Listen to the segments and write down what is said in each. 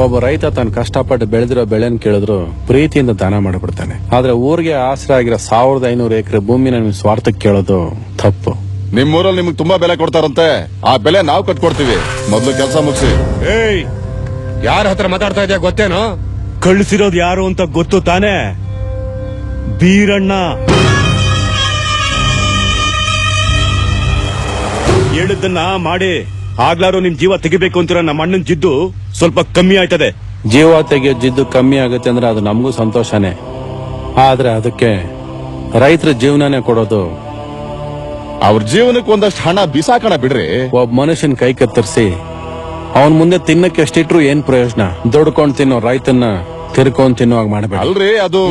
ಒಬ್ಬ ರೈತ ತನ್ನ ಕಷ್ಟಪಟ್ಟು ಬೆಳೆದಿರೋ ಬೆಳೆನ್ ಕೇಳಿದ್ರು ಪ್ರೀತಿಯಿಂದ ದಾನ ಮಾಡಿಬಿಡ್ತಾನೆ. ಆದ್ರೆ ಊರಿಗೆ ಆಸರೆ ಆಗಿರೋ 1500 ಎಕರೆ ಭೂಮಿನ ನಿಮ್ ಸ್ವಾರ್ಥಕ್ಕೆ ಕೇಳೋದು ತಪ್ಪು. ನಿಮ್ಮೂರಲ್ಲಿ ನಿಮ್ಗೆ ತುಂಬಾ ಬೆಲೆ ಕೊಡ್ತಾರಂತೆ, ಆ ಬೆಲೆ ನಾವು ಕಟ್ಕೊಡ್ತೀವಿ. ಮೊದ್ಲು ಕೆಲಸ ಮುಗಿಸಿ. ಏಯ್, ಯಾರ ಹತ್ರ ಮಾತಾಡ್ತಾ ಇದೆಯಾ ಗೊತ್ತೇನೋ? ಕಳಿಸಿರೋದು ಯಾರು ಅಂತ ಗೊತ್ತು ತಾನೇ? ಬೀರಣ್ಣ. ಹೇಳಿದ್ದನ್ನ ಮಾಡಿ ಆಗ್ಲಾರು ನಿಮ್ ಜೀವ ತೆಗಿಬೇಕು ಅಂತೀರ. ನಮ್ಮ ಅಣ್ಣನ್ ಜಿದ್ದು ಸ್ವಲ್ಪ ಕಮ್ಮಿ ಆಯ್ತದೆ. ಜೀವ ತೆಗೆಯೋ ಜಿದ್ದು ಕಮ್ಮಿ ಆಗುತ್ತೆ ಅಂದ್ರೆ ಅದು ನಮಗೂ ಸಂತೋಷನೇ. ಆದ್ರೆ ಅದಕ್ಕೆ ರೈತರ ಜೀವನನೇ ಕೊಡೋದು. ಅವ್ರ ಜೀವನಕ್ಕೆ ಒಂದಷ್ಟು ಹಣ ಬಿಸಾಕಣ ಬಿಡ್ರಿ. ಒಬ್ಬ ಮನುಷ್ಯನ್ ಕೈ ಕತ್ತರಿಸಿ ಅವನ್ ಮುಂದೆ ತಿನ್ನಕ್ಕೆ ಎಷ್ಟಿಟ್ರು ಏನ್ ಪ್ರಯೋಜನ? ದುಡ್ಕೊಂಡ್ ತಿನ್ನೋ ರೈತನ್ನ ತಿರ್ಕೊಂಡ್ ತಿನ್ನುವಾಗ ಮಾಡಬೇಡ. ಅಲ್ರಿ, ಅದು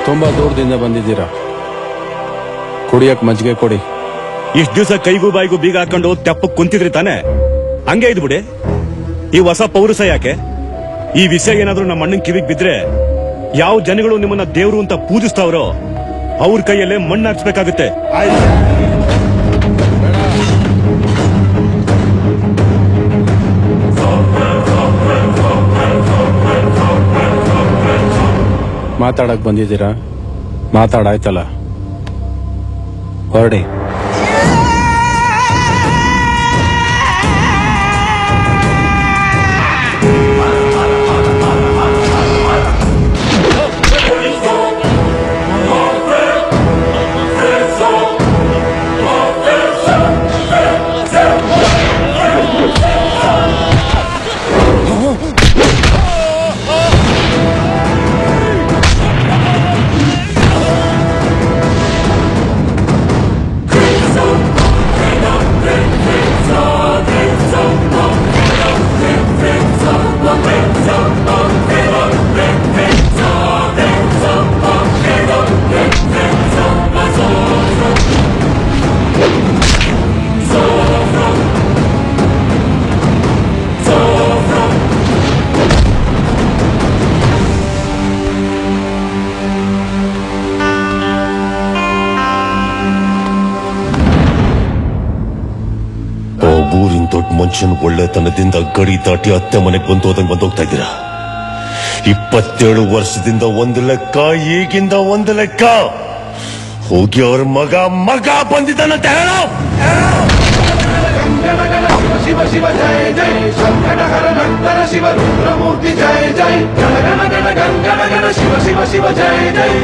ತುಂಬಾ ದೂರದಿಂದ ಬಂದಿದ್ದೀರಾ, ಕುಡಿಯಕ್ ಮಜ್ಜಿಗೆ ಕೊಡಿ. ಇಷ್ಟ ದಿವಸ ಕೈಗೂ ಬಾಯಿಗೂ ಬೀಗ ಹಾಕೊಂಡು ತೆಪ್ಪಕ್ ಕುಂತಿದ್ರಿ ತಾನೆ? ಹಂಗೆ ಇದ್ ಬಿಡಿ. ಈ ಹೊಸ ಪೌರುಷ ಯಾಕೆ? ಈ ವಿಷಯ ಏನಾದ್ರೂ ನಮ್ಮ ಅಣ್ಣನ್ ಕಿವಿಗ್ ಬಿದ್ರೆ ಯಾವ ಜನಗಳು ನಿಮ್ಮನ್ನ ದೇವ್ರು ಅಂತ ಪೂಜಿಸ್ತಾವ್ರೋ ಅವ್ರ ಕೈಯಲ್ಲೇ ಮಣ್ಣು ಹಾಕ್ಸ್ಬೇಕಾಗುತ್ತೆ. ಮಾತಾಡಕ್ ಬಂದಿದ್ದೀರಾ? ಮಾತಾಡಾಯ್ತಲ್ಲ, ಹೊರಡಿ. ಊರಿನ ದೊಡ್ಡ ಮನುಷ್ಯನ ಒಳ್ಳೆತನದಿಂದ ಗಡಿ ದಾಟಿ ಅತ್ತೆ ಮನೆಗೆ ಬಂದೋಗ್ತಾ ಇದ್ದೀರಾ. 27 ವರ್ಷದಿಂದ ಒಂದು ಲೆಕ್ಕ, ಈಗಿಂದ ಒಂದು ಲೆಕ್ಕ. ಹೋಗಿ ಅವ್ರ ಮಗ ಬಂದಿದ್ದಾನಂತ ಹೇಳೋ. ಶಿವ ಶಿವ ಜಯ ಜಯ ಶಂಕರಹರ ನಂತರ ಶಿವ ರುದ್ರಮೂರ್ತಿ ಜಯ ಜಯ ಗಣ ಗಣ ಗಣ ಗಣ ಗಣ ಶಿವ ಶಿವ ಶಿವ ಜಯ ಜಯ